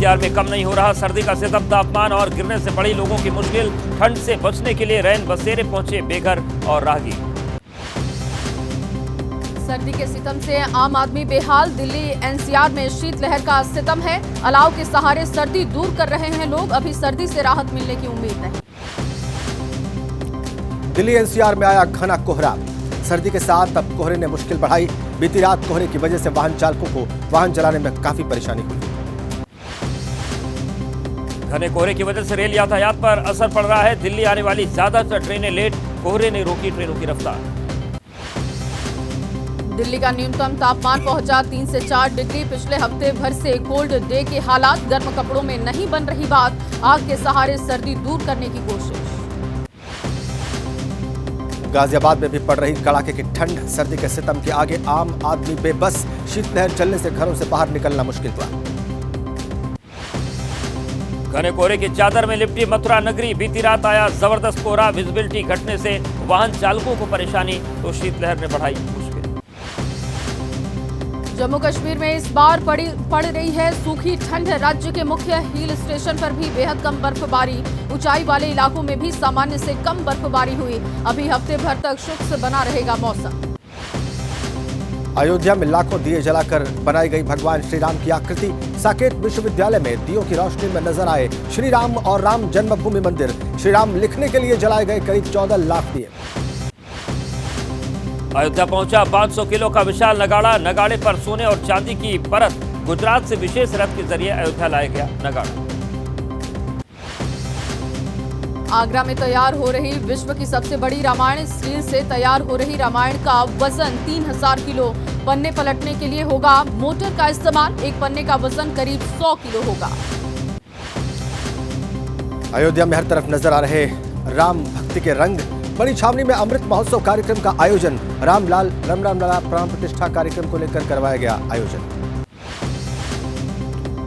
NCR में कम नहीं हो रहा सर्दी का सितम। तापमान और गिरने से बढ़ी लोगों की मुश्किल। ठंड से बचने के लिए रैन बसेरे पहुंचे बेघर और राहगीर। सर्दी के सितम से आम आदमी बेहाल। दिल्ली एनसीआर में शीतलहर का सितम है। अलाव के सहारे सर्दी दूर कर रहे हैं लोग। अभी सर्दी से राहत मिलने की उम्मीद नहीं। दिल्ली एनसीआर में आया घना कोहरा। सर्दी के साथ अब कोहरे ने मुश्किल बढ़ाई। बीती रात कोहरे की वजह से वाहन चालकों को वाहन चलाने में काफी परेशानी हुई। घने कोहरे की वजह से रेल यातायात पर असर पड़ रहा है। दिल्ली आने वाली ज्यादातर ट्रेनें लेट। कोहरे ने रोकी ट्रेनों की रफ्तार। दिल्ली का न्यूनतम तापमान पहुंचा 3 से 4 डिग्री। पिछले हफ्ते भर से कोल्ड डे के हालात। गर्म कपड़ों में नहीं बन रही बात। आग के सहारे सर्दी दूर करने की कोशिश। गाजियाबाद में भी पड़ रही कड़ाके की ठंड। सर्दी के सितम के आगे आम आदमी बेबस। शीतलहर चलने से घरों से बाहर निकलना मुश्किल हुआ। घने कोहरे की चादर में लिपटी मथुरा नगरी। बीती रात आया जबरदस्त कोहरा। विजिबिलिटी घटने से वाहन चालकों को परेशानी तो शीतलहर ने बढ़ाई मुश्किल। जम्मू कश्मीर में इस बार पड़ रही है सूखी ठंड। राज्य के मुख्य हिल स्टेशन पर भी बेहद कम बर्फबारी। ऊंचाई वाले इलाकों में भी सामान्य से कम बर्फबारी हुई। अभी हफ्ते भर तक शुष्क बना रहेगा मौसम। अयोध्या में लाखों दिए जलाकर बनाई गई भगवान श्री राम की आकृति। साकेत विश्वविद्यालय में दियों की रोशनी में नजर आए श्री राम और राम जन्मभूमि मंदिर। श्री राम लिखने के लिए जलाए गए करीब 14 लाख दिए। अयोध्या पहुंचा 500 किलो का विशाल नगाड़ा। नगाड़े पर सोने और चांदी की परत। गुजरात से विशेष रथ के जरिए अयोध्या लाया गया नगाड़ा। आगरा में तैयार हो रही विश्व की सबसे बड़ी रामायण। स्टील से तैयार हो रही रामायण का वजन 3000 किलो। पन्ने पलटने के लिए होगा मोटर का इस्तेमाल। एक पन्ने का वजन करीब 100 किलो होगा। अयोध्या में हर तरफ नजर आ रहे राम भक्ति के रंग। बड़ी छावनी में अमृत महोत्सव कार्यक्रम का आयोजन। रामलला प्राण प्रतिष्ठा कार्यक्रम को लेकर करवाया गया आयोजन।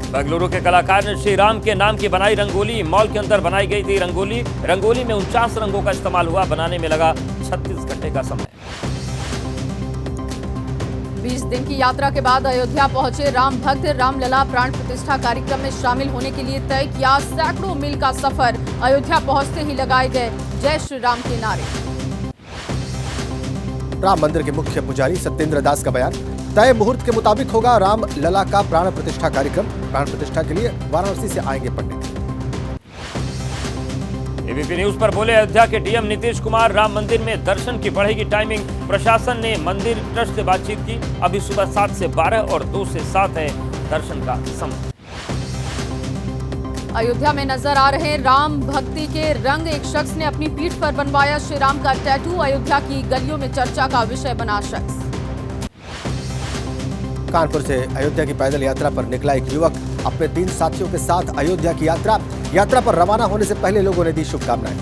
बेंगलुरु के कलाकार ने श्री राम के नाम की बनाई रंगोली। मॉल के अंदर बनाई गई थी रंगोली में 49 रंगों का इस्तेमाल हुआ। बनाने में लगा 36 घंटे का समय। 20 दिन की यात्रा के बाद अयोध्या पहुंचे राम भक्त। रामलला प्राण प्रतिष्ठा कार्यक्रम में शामिल होने के लिए तय किया सैकड़ों मील का सफर। अयोध्या पहुंचते ही लगाए गए जय श्री राम के नारे। राम मंदिर के मुख्य पुजारी सत्येंद्र दास का बयान। तय मुहूर्त के मुताबिक होगा राम लला का प्राण प्रतिष्ठा कार्यक्रम। प्राण प्रतिष्ठा के लिए वाराणसी से आएंगे पंडित। एबीपी न्यूज पर बोले अयोध्या के डीएम नीतीश कुमार। राम मंदिर में दर्शन की बढ़ेगी टाइमिंग। प्रशासन ने मंदिर ट्रस्ट से बातचीत की। अभी सुबह 7 से 12 और 2 से 7 है दर्शन का समय। अयोध्या में नजर आ रहे राम भक्ति के रंग। एक शख्स ने अपनी पीठ पर बनवाया श्री राम का टैटू। अयोध्या की गलियों में चर्चा का विषय बना शख्स। कानपुर से अयोध्या की पैदल यात्रा पर निकला एक युवक अपने 3 साथियों के साथ अयोध्या की यात्रा पर रवाना होने से पहले लोगों ने दी शुभकामनाएं।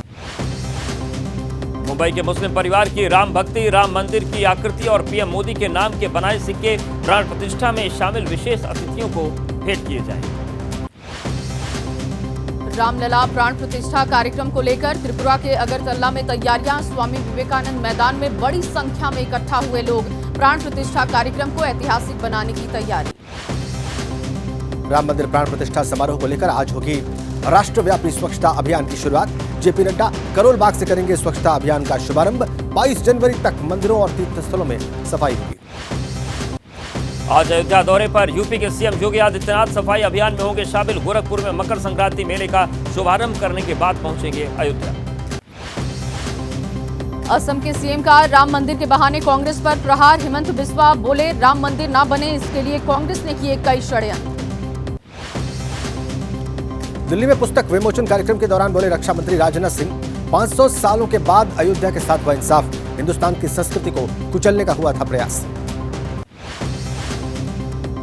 मुंबई के मुस्लिम परिवार की राम भक्ति। राम मंदिर की आकृति और पीएम मोदी के नाम के बनाए सिक्के प्राण प्रतिष्ठा में शामिल विशेष अतिथियों को भेंट किए जाएंगे। रामलला प्राण प्रतिष्ठा कार्यक्रम को लेकर त्रिपुरा के अगरतला में तैयारियां। स्वामी विवेकानंद मैदान में बड़ी संख्या में इकट्ठा हुए लोग। प्राण प्रतिष्ठा कार्यक्रम को ऐतिहासिक बनाने की तैयारी। राम मंदिर प्राण प्रतिष्ठा समारोह को लेकर आज होगी राष्ट्रव्यापी स्वच्छता अभियान की शुरुआत। जेपी नड्डा करोल बाग से करेंगे स्वच्छता अभियान का शुभारंभ। 22 जनवरी तक मंदिरों और तीर्थस्थलों में सफाई होगी। आज अयोध्या दौरे पर यूपी के सीएम योगी आदित्यनाथ सफाई अभियान में होंगे शामिल। गोरखपुर में मकर संक्रांति मेले का शुभारंभ करने के बाद पहुंचेंगे अयोध्या। असम के सीएम का राम मंदिर के बहाने कांग्रेस पर प्रहार। हेमंत बिस्वा बोले राम मंदिर न बने इसके लिए कांग्रेस ने किए कई षड्यंत्र। दिल्ली में पुस्तक विमोचन कार्यक्रम के दौरान बोले रक्षा मंत्री राजनाथ सिंह। 500 सालों के बाद अयोध्या के साथ हुआ इंसाफ। हिंदुस्तान की संस्कृति को कुचलने का हुआ था प्रयास।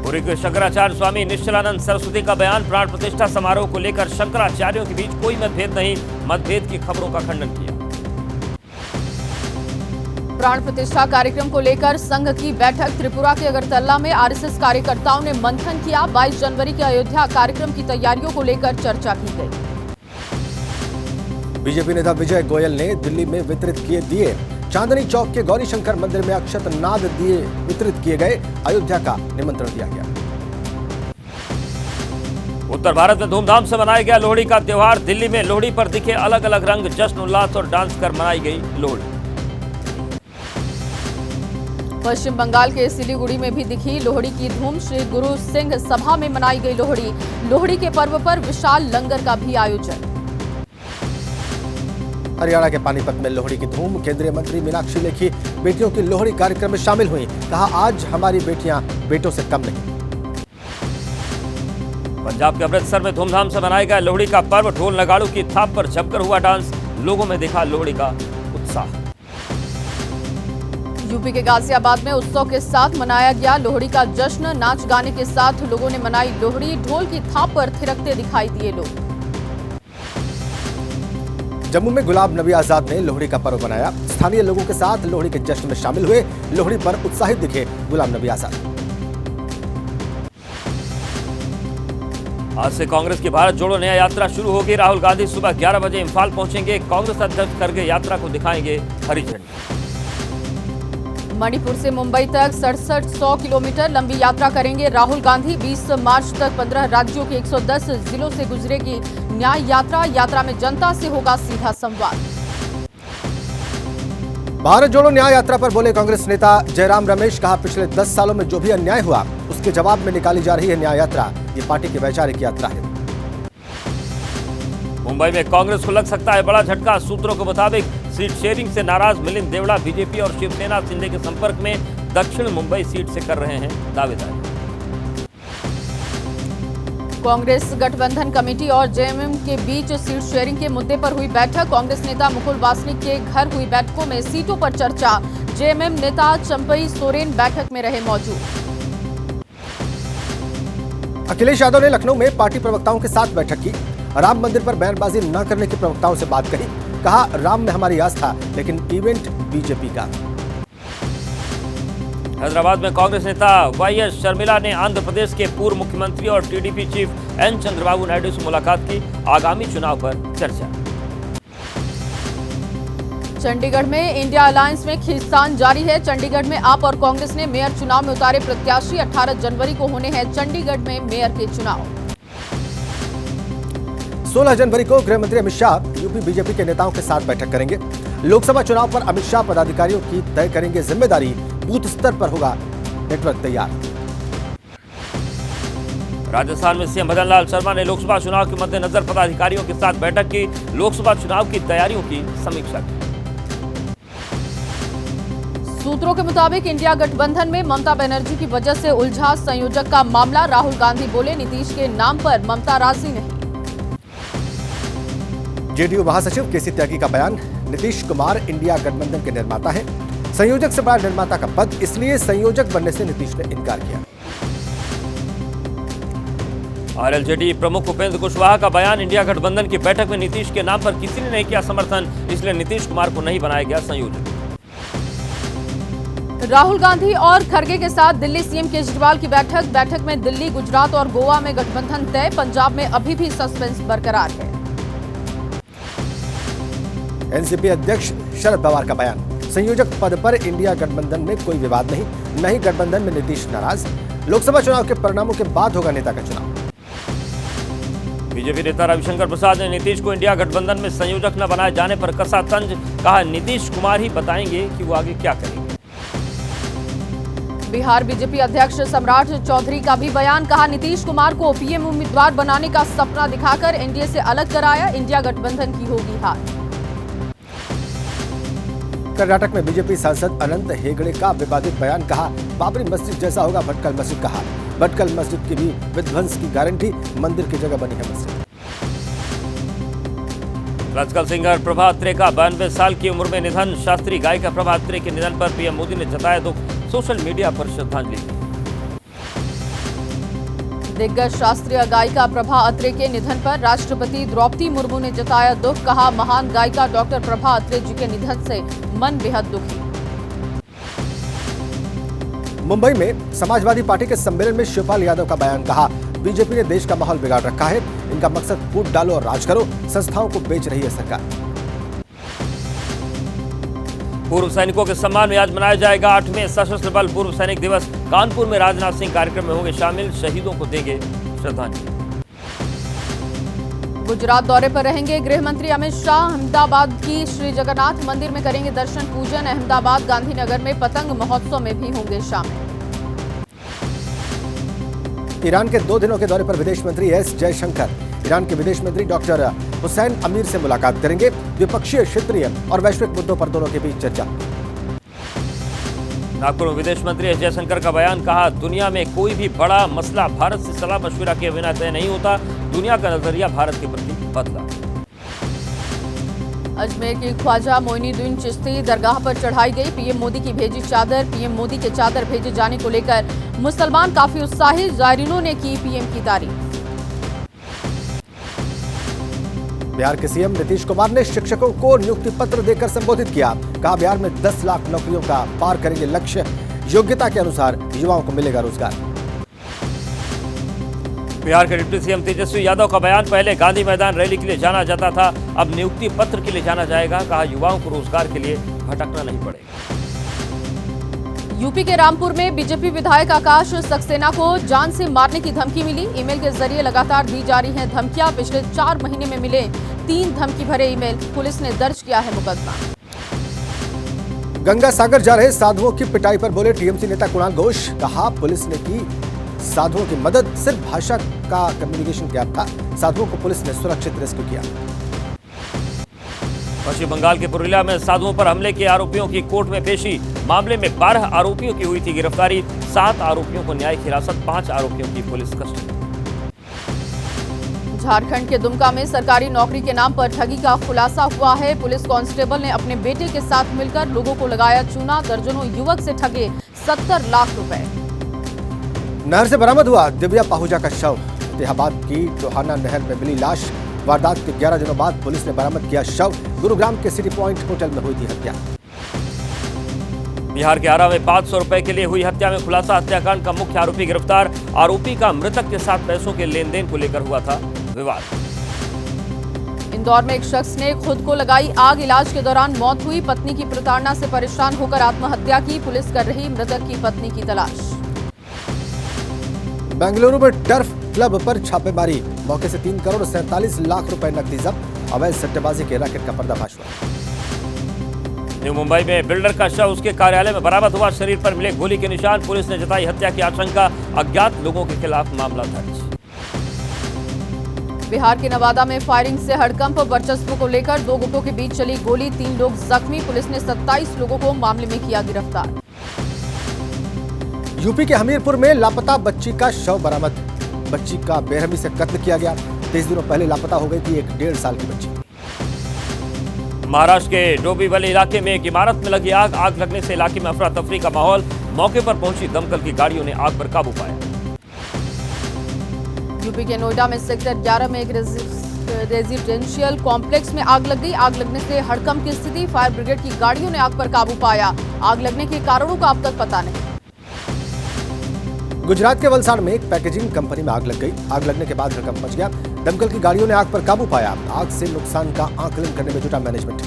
पुरी के शंकराचार्य स्वामी निश्चलानंद सरस्वती का बयान। प्राण प्रतिष्ठा समारोह को लेकर शंकराचार्यों के बीच कोई मतभेद नहीं। मतभेद की खबरों का खंडन किया। प्राण प्रतिष्ठा कार्यक्रम को लेकर संघ की बैठक। त्रिपुरा के अगरतला में आरएसएस कार्यकर्ताओं ने मंथन किया। 22 जनवरी के अयोध्या कार्यक्रम की तैयारियों को लेकर चर्चा की गई। बीजेपी नेता विजय गोयल ने दिल्ली में वितरित किए दिए। चांदनी चौक के गौरी शंकर मंदिर में अक्षत नाद दिए वितरित किए गए। अयोध्या का निमंत्रण दिया गया। उत्तर भारत में धूमधाम से मनाया गया लोहड़ी का त्योहार। दिल्ली में लोहड़ी पर दिखे अलग अलग रंग, जश्न उल्लास और डांस कर मनाई गई लोहड़ी। पश्चिम बंगाल के सिलीगुड़ी में भी दिखी लोहड़ी की धूम। श्री गुरु सिंह सभा में मनाई गई लोहड़ी। लोहड़ी के पर्व पर विशाल लंगर का भी आयोजन। हरियाणा के पानीपत में लोहड़ी की धूम। केंद्रीय मंत्री मीनाक्षी लेखी बेटियों की लोहड़ी कार्यक्रम में शामिल हुई। कहा, आज हमारी बेटियां बेटों से कम नहीं। पंजाब के अमृतसर में धूमधाम से मनाया गया लोहड़ी का पर्व। ढोल नगाड़ों की थाप पर जमकर हुआ डांस। लोगों में दिखा लोहड़ी का उत्साह। यूपी के गाजियाबाद में उत्सव के साथ मनाया गया लोहड़ी का जश्न। नाच गाने के साथ लोगों ने मनाई लोहड़ी। ढोल की थाप पर थिरकते दिखाई दिए लोग। जम्मू में गुलाम नबी आजाद ने लोहड़ी का पर्व मनाया। स्थानीय लोगों के साथ लोहड़ी के जश्न में शामिल हुए। लोहड़ी पर उत्साहित दिखे गुलाम नबी आजाद। आज से कांग्रेस की भारत जोड़ो न्याय यात्रा शुरू होगी। राहुल गांधी सुबह 11 बजे इंफाल पहुंचेंगे। कांग्रेस अध्यक्ष खड़गे यात्रा को दिखाएंगे हरी झंडी। मणिपुर से मुंबई तक 6700 किलोमीटर लंबी यात्रा करेंगे राहुल गांधी। 20 मार्च तक 15 राज्यों के 110 जिलों से गुजरेगी न्याय यात्रा। यात्रा में जनता से होगा सीधा संवाद। भारत जोड़ो न्याय यात्रा पर बोले कांग्रेस नेता जयराम रमेश। कहा, पिछले 10 सालों में जो भी अन्याय हुआ उसके जवाब में निकाली जा रही है न्याय यात्रा। ये पार्टी की वैचारिक यात्रा है। मुंबई में कांग्रेस को लग सकता है बड़ा झटका। सूत्रों के मुताबिक सीट शेयरिंग से नाराज मिलिंद देवड़ा बीजेपी और शिवसेना शिंदे के संपर्क में दक्षिण मुंबई सीट से कर रहे हैं दावेदारी। कांग्रेस गठबंधन कमेटी और जेएमएम के बीच सीट शेयरिंग के मुद्दे पर हुई बैठक। कांग्रेस नेता मुकुल वासनिक के घर हुई बैठकों में सीटों पर चर्चा। जेएमएम नेता चंपई सोरेन बैठक में रहे मौजूद। अखिलेश यादव ने लखनऊ में पार्टी प्रवक्ताओं के साथ बैठक की। राम मंदिर पर बयानबाजी न करने के प्रवक्ताओं से बात कही। कहा, राम में हमारी आस्था, लेकिन इवेंट बीजेपी का। हैदराबाद में कांग्रेस नेता वाईएस शर्मिला ने आंध्र प्रदेश के पूर्व मुख्यमंत्री और TDP chief N Chandrababu Naidu से मुलाकात की। आगामी चुनाव पर चर्चा। चंडीगढ़ में इंडिया अलायंस में खींचतान जारी है। चंडीगढ़ में आप और कांग्रेस ने मेयर चुनाव में उतारे प्रत्याशी। 18 जनवरी को होने हैं चंडीगढ़ में मेयर के चुनाव। 16 जनवरी को गृह मंत्री अमित शाह यूपी बीजेपी के नेताओं के साथ बैठक करेंगे। लोकसभा चुनाव पर अमित शाह पदाधिकारियों की तय करेंगे जिम्मेदारी। बूथ स्तर पर होगा नेटवर्क तैयार। राजस्थान में सीएम भजन लाल शर्मा ने लोकसभा चुनाव के मद्देनजर पदाधिकारियों के साथ बैठक की। लोकसभा चुनाव की तैयारियों की समीक्षा की। सूत्रों के मुताबिक इंडिया गठबंधन में ममता बनर्जी की वजह से उलझा संयोजक का मामला। राहुल गांधी बोले, नीतीश के नाम पर ममता राजी नहीं। जेडीयू महासचिव केसी त्यागी का बयान। नीतीश कुमार इंडिया गठबंधन के निर्माता हैं। संयोजक से बड़ा निर्माता का पद, इसलिए संयोजक बनने से नीतीश ने इनकार किया। आरएलजेडी प्रमुख उपेंद्र कुशवाहा का बयान। इंडिया गठबंधन की बैठक में नीतीश के नाम पर किसी ने नहीं किया समर्थन, इसलिए नीतीश कुमार को नहीं बनाया गया संयोजक। राहुल गांधी और खड़गे के साथ दिल्ली सीएम केजरीवाल की बैठक में दिल्ली, गुजरात और गोवा में गठबंधन तय। पंजाब में अभी भी सस्पेंस बरकरार है। एनसीपी अध्यक्ष शरद पवार का बयान। संयोजक पद पर इंडिया गठबंधन में कोई विवाद नहीं, न ही गठबंधन में नीतीश नाराज। लोकसभा चुनाव के परिणामों के बाद होगा नेता का चुनाव। बीजेपी नेता रविशंकर प्रसाद ने नीतीश को इंडिया गठबंधन में संयोजक न बनाए जाने पर कसा तंज। कहा, नीतीश कुमार ही बताएंगे कि वो आगे क्या करेंगे। बिहार बीजेपी अध्यक्ष सम्राट चौधरी का भी बयान। कहा, नीतीश कुमार को पीएम उम्मीदवार बनाने का सपना दिखाकर एनडीए से अलग कराया। इंडिया गठबंधन की होगी हार। कर्नाटक में बीजेपी सांसद अनंत हेगड़े का विवादित बयान। कहा, बाबरी मस्जिद जैसा होगा भटकल मस्जिद का हाल। भटकल मस्जिद की भी विध्वंस की गारंटी, मंदिर की जगह बनी है मस्जिद। क्लासिकल सिंगर प्रभा अत्रे का 92 साल की उम्र में निधन। शास्त्रीय गायिका प्रभा अत्रे के निधन पर पीएम मोदी ने जताया दुख। सोशल मीडिया पर श्रद्धांजलि। दिग्गज शास्त्रीय गायिका प्रभा अत्रे के निधन पर राष्ट्रपति द्रौपदी मुर्मू ने जताया दुख। कहा, महान गायिका डॉक्टर प्रभा अत्रे जी के निधन से मन बेहद दुखी। मुंबई में समाजवादी पार्टी के सम्मेलन में शिवपाल यादव का बयान। कहा, बीजेपी ने देश का माहौल बिगाड़ रखा है। इनका मकसद फूट डालो और राज करो। संस्थाओं को बेच रही है सरकार। पूर्व सैनिकों के सम्मान में आज मनाया जाएगा 8वें सशस्त्र बल पूर्व सैनिक दिवस। कानपुर में राजनाथ सिंह कार्यक्रम में होंगे शामिल। शहीदों को देंगे श्रद्धांजलि। गुजरात दौरे पर रहेंगे गृह मंत्री अमित शाह। अहमदाबाद की श्री जगन्नाथ मंदिर में करेंगे दर्शन पूजन। अहमदाबाद गांधीनगर में पतंग महोत्सव में भी होंगे शामिल। ईरान के 2 दिनों के दौरे पर विदेश मंत्री एस जयशंकर ईरान के विदेश मंत्री डॉक्टर हुसैन अमीर से मुलाकात करेंगे। द्विपक्षीय, क्षेत्रीय और वैश्विक मुद्दों पर दोनों के बीच चर्चा। नागपुर में विदेश मंत्री एस जयशंकर का बयान, कहा दुनिया में कोई भी बड़ा मसला भारत से सलाह मशविरा के बिना तय नहीं होता। दुनिया का नजरिया भारत के प्रति बदला। अजमेर की ख्वाजा मोइनुद्दीन चिश्ती दरगाह पर चढ़ाई गई पीएम मोदी की भेजी चादर। पीएम मोदी के चादर भेजे जाने को लेकर मुसलमान काफी उत्साहित। जायरीनों ने की पीएम की तारीफ। बिहार के सीएम नीतीश कुमार ने शिक्षकों को नियुक्ति पत्र देकर संबोधित किया। कहा बिहार में 10 लाख नौकरियों का पार करेंगे लक्ष्य। योग्यता के अनुसार युवाओं को मिलेगा रोजगार। बिहार के डिप्टी सीएम तेजस्वी यादव का बयान, पहले गांधी मैदान रैली के लिए जाना जाता था, अब नियुक्ति पत्र के लिए जाना जाएगा। कहा युवाओं को रोजगार के लिए भटकना नहीं पड़ेगा। यूपी के रामपुर में बीजेपी विधायक आकाश सक्सेना को जान से मारने की धमकी मिली। ईमेल के जरिए लगातार दी जा रही हैं धमकियां। पिछले 4 महीने में मिले 3 धमकी भरे ईमेल। पुलिस ने दर्ज किया है मुकदमा। गंगा सागर जा रहे साधुओं की पिटाई पर बोले टीएमसी नेता कुणाल घोष। कहा पुलिस ने की साधुओं की मदद, सिर्फ भाषा का कम्युनिकेशन गैप था। साधुओं को पुलिस ने सुरक्षित रेस्क्यू किया। पश्चिम बंगाल के पुरुलिया में साधुओं पर हमले के आरोपियों की कोर्ट में पेशी। मामले में 12 आरोपियों की हुई थी गिरफ्तारी। 7 आरोपियों को न्यायिक हिरासत, 5 आरोपियों की पुलिस कस्टडी। झारखंड के दुमका में सरकारी नौकरी के नाम पर ठगी का खुलासा हुआ है। पुलिस कांस्टेबल ने अपने बेटे के साथ मिलकर लोगों को लगाया चूना। दर्जनों युवक से ठगे 70 लाख रुपए। नहर से बरामद हुआ दिव्या पाहुजा का शव। फतेहाबाद की टोहाना नहर में मिली लाश। वारदात के 11 दिनों बाद पुलिस ने बरामद किया शव। गुरुग्राम के सिटी पॉइंट होटल में हुई थी हत्या। बिहार के आरा में 500 रुपए के लिए हुई हत्या में खुलासा। हत्याकांड का मुख्य आरोपी गिरफ्तार। आरोपी का मृतक के साथ पैसों के लेन देन को लेकर हुआ था विवाद। इंदौर में एक शख्स ने खुद को लगाई आग। इलाज के दौरान मौत हुई। पत्नी की प्रताड़ना से परेशान होकर आत्महत्या की। पुलिस कर रही मृतक की पत्नी की तलाश। बेंगलुरु में टर्फ क्लब पर छापेमारी। मौके से 3 करोड़ 47 लाख रुपए नकदी जब्त। अवैध सट्टेबाजी के रैकेट का पर्दाफाश हुआ। न्यू मुंबई में बिल्डर का शव उसके कार्यालय में बरामद हुआ। शरीर पर मिले गोली के निशान। पुलिस ने जताई हत्या की आशंका। अज्ञात लोगों के खिलाफ मामला दर्ज। बिहार के नवादा में फायरिंग से हड़कंप। वर्चस्व को लेकर 2 गुटों के बीच चली गोली। 3 लोग जख्मी। पुलिस ने 27 लोगों को मामले में किया गिरफ्तार। यूपी के हमीरपुर में लापता बच्ची का शव बरामद। बच्ची का बेरहमी से कत्ल किया गया। 23 दिनों पहले लापता हो गई थी एक 1.5 साल की बच्ची। महाराष्ट्र के डोंबिवली इलाके में एक इमारत में लगी आग। आग लगने से इलाके में अफरा तफरी का माहौल। मौके पर पहुंची दमकल की गाड़ियों ने आग पर काबू पाया। यूपी के नोएडा में सेक्टर 11 में एक रेजिडेंशियल कॉम्प्लेक्स में आग लग गई। आग लगने से हड़कंप की स्थिति। फायर ब्रिगेड की गाड़ियों ने आग पर काबू पाया। आग लगने के कारणों का अब तक पता नहीं। गुजरात के वलसाड़ में एक पैकेजिंग कंपनी में आग लग गई। आग लगने के बाद हड़कंप मच गया। दमकल की गाड़ियों ने आग पर काबू पाया। आग से नुकसान का आकलन करने में जुटा मैनेजमेंट।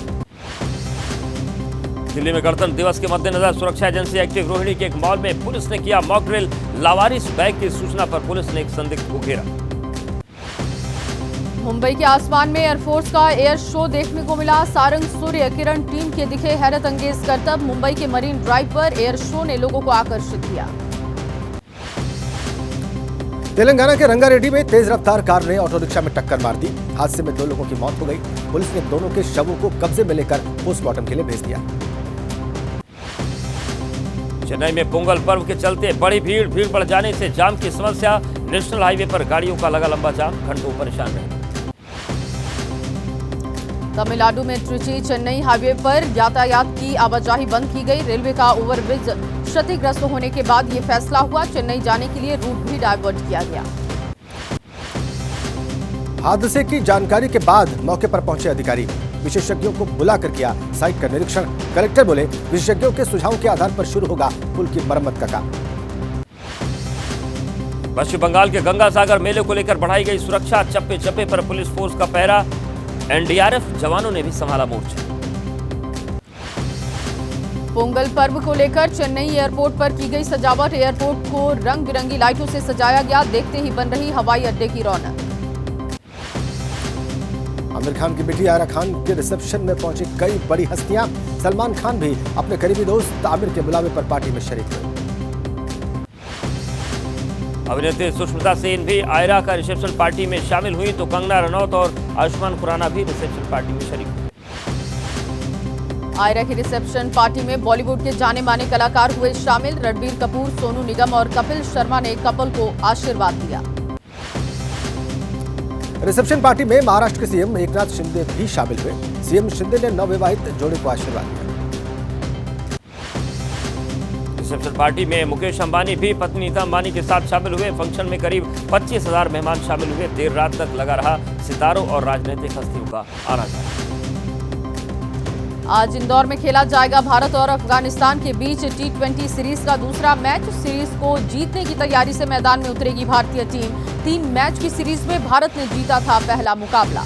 दिल्ली में गणतंत्र दिवस के मद्देनजर सुरक्षा एजेंसी एक्टिव। रोहिणी के एक मॉल में पुलिस ने किया मॉक ड्रिल। लावारिस बैग की सूचना पर पुलिस ने एक संदिग्ध को घेरा। मुंबई के आसमान में एयरफोर्स का एयर शो देखने को मिला। सारंग सूर्य किरण टीम के दिखे हैरत अंगेज करतब। मुंबई के मरीन ड्राइव पर एयर शो ने लोगों को आकर्षित किया। तेलंगाना के रंगारेड्डी में तेज रफ्तार कार ने ऑटो रिक्शा में टक्कर मार दी। हादसे में 2 लोगों की मौत हो गई। पुलिस ने दोनों के शवों को कब्जे में लेकर पोस्टमार्टम के लिए भेज दिया। चेन्नई में पोंगल पर्व के चलते बड़ी भीड़ बढ़ जाने से जाम की समस्या। नेशनल हाईवे पर गाड़ियों का लगा लंबा जाम। घंटों परेशान रहे। तमिलनाडु में त्रिची चेन्नई हाईवे पर यातायात की आवाजाही बंद की गई। रेलवे का ओवरब्रिज क्षतिग्रस्त होने के बाद ये फैसला हुआ। चेन्नई जाने के लिए रूट भी डायवर्ट किया गया। हादसे की जानकारी के बाद मौके पर पहुंचे अधिकारी। विशेषज्ञों को बुलाकर किया साइट का निरीक्षण। कलेक्टर बोले विशेषज्ञों के सुझावों के आधार पर शुरू होगा पुल की मरम्मत का काम। पश्चिम बंगाल के गंगा सागर मेले को लेकर बढ़ाई गई सुरक्षा। चप्पे चप्पे पर पुलिस फोर्स का पहरा। एनडीआरएफ जवानों ने भी संभाला मोर्चा। पोंगल पर्व को लेकर चेन्नई एयरपोर्ट पर की गई सजावट। एयरपोर्ट को रंग बिरंगी लाइटों से सजाया गया। देखते ही बन रही हवाई अड्डे की रौनक। आमिर खान की बेटी आयरा खान के रिसेप्शन में पहुंची कई बड़ी हस्तियां। सलमान खान भी अपने करीबी दोस्त आमिर के बुलावे पर पार्टी में शरीक हुए। अभिनेत्री सुष्मिता सेन भी आयरा का रिसेप्शन पार्टी में शामिल हुई तो कंगना रनौत और आयुष्मान खुराना भी रिसेप्शन पार्टी में शरीक हुए। आयरा की रिसेप्शन पार्टी में बॉलीवुड के जाने माने कलाकार हुए शामिल। रणबीर कपूर, सोनू निगम और कपिल शर्मा ने कपल को आशीर्वाद दिया। रिसेप्शन पार्टी में महाराष्ट्र के सीएम एकनाथ शिंदे भी शामिल हुए। सीएम शिंदे ने नवविवाहित जोड़े को आशीर्वाद दिया। रिसेप्शन पार्टी में मुकेश अंबानी भी पत्नी नीता अंबानी के साथ शामिल हुए। फंक्शन में करीब 25,000 मेहमान शामिल हुए। देर रात तक लगा रहा सितारों और राजनीतिक हस्तियों का आना जाना। आज इंदौर में खेला जाएगा भारत और अफगानिस्तान के बीच T20 सीरीज का दूसरा मैच। सीरीज को जीतने की तैयारी से मैदान में उतरेगी भारतीय टीम। 3 मैच की सीरीज में भारत ने जीता था पहला मुकाबला।